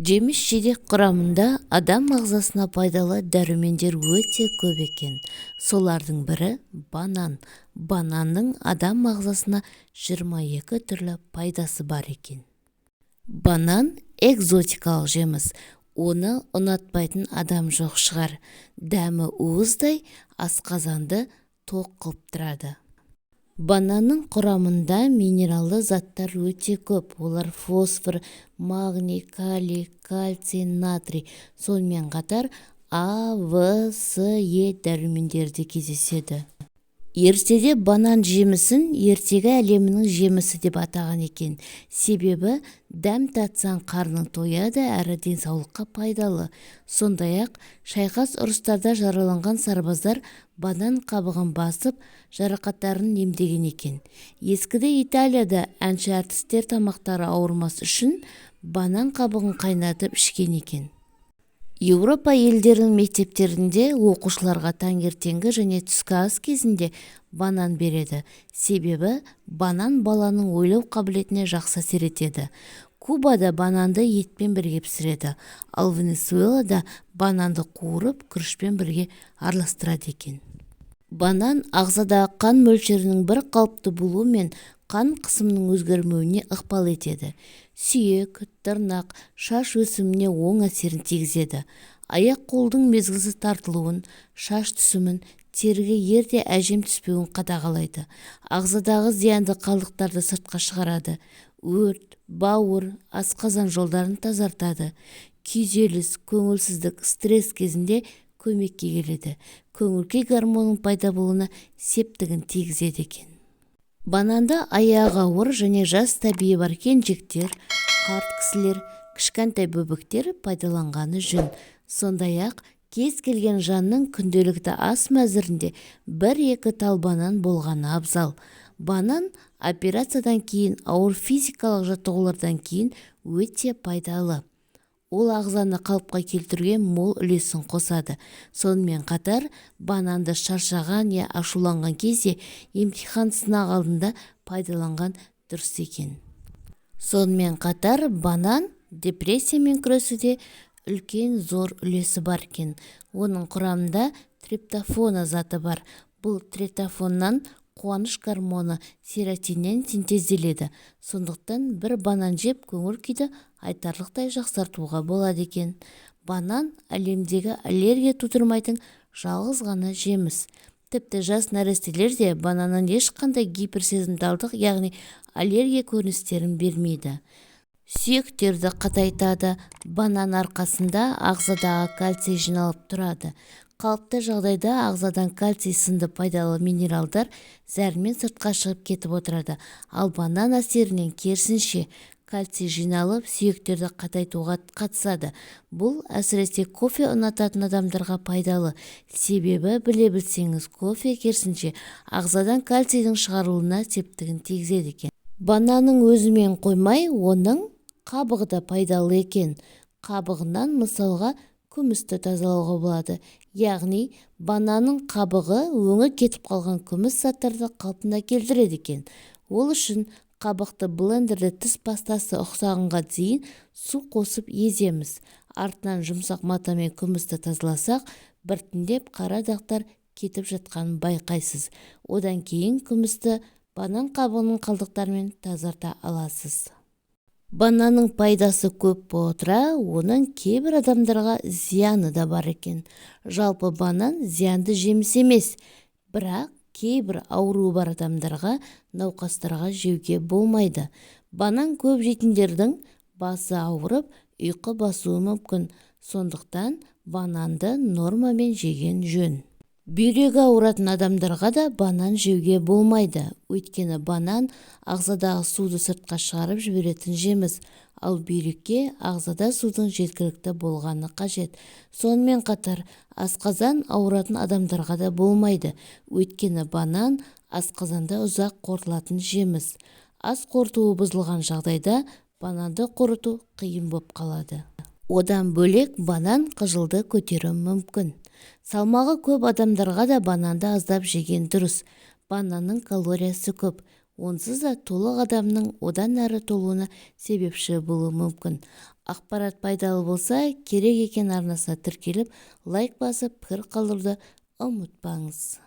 Жеміс-жидек құрамында адам ағзасына пайдалы дәрумендер өте көп екен. Солардың бірі банан. Бананның адам ағзасына 22 түрлі пайдасы бар екен. Банан экзотикалық жеміс. Оны ұнатпайтын адам жоқ шығар. Дәмі уыздай, асқазанды тоқ қылып тұрады. Бананның құрамында минералды заттар өте көп. Олар фосфор, магний, калий, кальций, натрий. Сонымен қатар А, В, С, Е дәрумендері кездеседі. Ертеде банан жемісін ертегі әлемінің жемісі деп атаған екен. Себебі дәм татсаң қарның тояды, әрі денсаулыққа пайдалы. Сондай-ақ шайқас ұрыстарда жараланған сарбаздар банан қабығын басып, жарақаттарын емдеген екен. Ескіде Италияда әнші әртістер тамақтары ауырмас үшін банан қабығын қайнатып ішкен екен. Еуропа елдерінің мектептерінде оқушыларға таңертеңгі және түскі ас кезінде банан береді. Себебі банан баланың ойлау қабілетіне жақсы әсер етеді. Кубада бананды етпен бірге пісіреді, ал Венесуэлада бананды қуырып күрішпен бірге араластырады екен. Банан ағзадағы қан мөлшерінің бір қалыпты болуы мен қан қысымының өзгермеуіне ықпал етеді. Сүйек, тырнақ, шаш өсіміне оң әсерін тигізеді. Аяқ-қолдың мезгілсіз тартылуын, шаш түсімін, теріге ерте әжем түспеуін қадағалайды. Ағзадағы зиянды қалдықтарды сыртқа шығарады. Өрт, бауыр, асқазан жолдарын тазартады. Күйзеліс, көңілсіздік, стресс кезінде көмекке келеді. Көңіл-күй гормонының пайда болуына септігін тигізеді екен. Бананды аяғы ауыр және жас табиғи бар келіншектер, қарт кісілер, кішкентай бөбектер пайдаланғаны жөн. Сондай-ақ кез келген жанның күнделікті ас мәзірінде 1-2 тал банан болғаны абзал. Банан операциядан кейін, ауыр физикалық жаттығулардан кейін өте пайдалы. Ол ағзаны қалыпқа келтіруге мол үлесін қосады. Сонымен қатар бананды шаршаған я ашуланған кезде емтихан сынақ алдында пайдаланған дұрыс екен. Сонымен қатар банан депрессиямен күресуде үлкен зор үлесі бар екен. Оның құрамында триптофан заты бар. Бұл триптофаннан қуаныш гормоны серотонин синтезделеді. Сондықтан бір банан жеп көңіл күйді айтарлықтай жақсартуға болады екен. Банан әлемдегі аллергия тудырмайтын жалғыз ғана жеміс. Тіпті жас нәрестелер де бананнан ешқандай гиперсезімталдық, яғни аллергия көріністерін бермейді. Сүйектерді қатайтады. Банан арқасында ағзадағы кальций жиналып тұрады. Қалыпты жағдайда ағзадан кальций сынды пайдалы минералдар зәрмен сыртқа шығып кетіп отырады. Ал банан әсерінен керісінше кальций жиналып, сүйектерді қатайтуға қатысады. Бұл әсіресе кофе ұнататын адамдарға пайдалы. Себебі біле білсеңіз, кофе керісінше ағзадан кальцийдің шығарылуына септігін тигізеді екен. Бананның өзімен қоймай, оның қабығы да пайдалы екен. Қабығынан мысалға күмісті тазалауға болады. Яғни бананның қабығы өңі кетіп қалған күміс заттарды қалпына келтіреді екен. Ол үшін қабықты блендерде тіс пастасы ұқсағанға дейін су қосып еземіз. Артынан жұмсақ матамен күмісті тазаласақ, біртіндеп қара дақтар кетіп жатқанын байқайсыз. Одан кейін күмісті банан қабығының қалдықтарымен тазарта аласыз. Бананның пайдасы көп болғандықтан, оның кейбір адамдарға зияны да бар екен. Жалпы банан зиянды жеміс емес, бірақ кейбір ауруы бар адамдарға, науқастарға жеуге болмайды. Банан көп жейтіндердің басы ауырып, ұйқы басуы мүмкін. Сондықтан бананды нормамен жеген жөн. Бүйрегі ауыратын адамдарға да банан жеуге болмайды. Өйткені банан ағзадағы суды сыртқа шығарып жіберетін жеміс, ал бүйрекке ағзада судың жеткілікті болғаны қажет. Сонымен қатар асқазан ауыратын адамдарға да болмайды. Өйткені банан асқазанда ұзақ қорытылатын жеміс. Ас қорытуы бұзылған жағдайда бананды қорыту қиын болып қалады. Одан бөлек банан қыжылды көтеруі мүмкін. Салмағы көп адамдарға да бананды аздап жеген дұрыс. Бананның калориясы көп. Онсыз да толық адамның одан әрі толуына себепші болуы мүмкін. ақпарат пайдалы болса керек екен арнасына тіркеліп лайк басып пікір қалдыруды ұмытпаңыз.